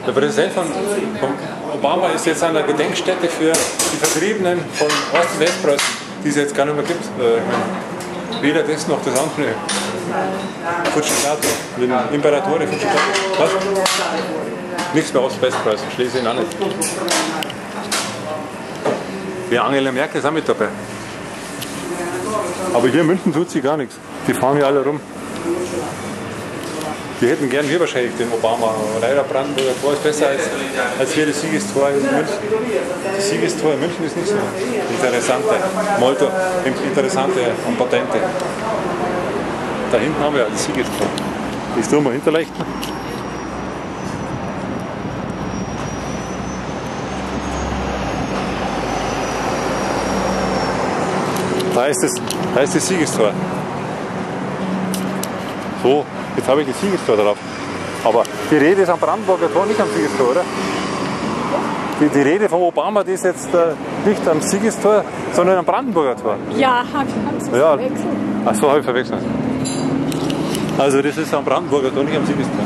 Der Präsident von Obama ist jetzt an der Gedenkstätte für die Vertriebenen von Ost- und Westpreußen, die es jetzt gar nicht mehr gibt. Weder das noch das andere. Fujikato, den Imperatore Fujikato. Was? Nichts mehr Ost- und Westpreußen, Schlesien auch nicht. Die Angela Merkel ist auch mit dabei. Aber hier in München tut sie gar nichts. Die fahren hier alle rum. Die hätten gern wir wahrscheinlich den Obama. Aber leider Brandenburger Tor ist besser als hier das Siegestor in München. Das Siegestor in München ist nicht so interessante und potente. Da hinten haben wir ja das Siegestor. Das tun wir hinterleuchten. Da ist das Siegestor. So, jetzt habe ich das Siegestor drauf. Aber die Rede ist am Brandenburger Tor, nicht am Siegestor, oder? Die Rede von Obama, die ist jetzt nicht am Siegestor, sondern am Brandenburger Tor. Ja, haben Sie verwechselt. Ach so, habe ich verwechselt. Also das ist am Brandenburger Tor, nicht am Siegestor.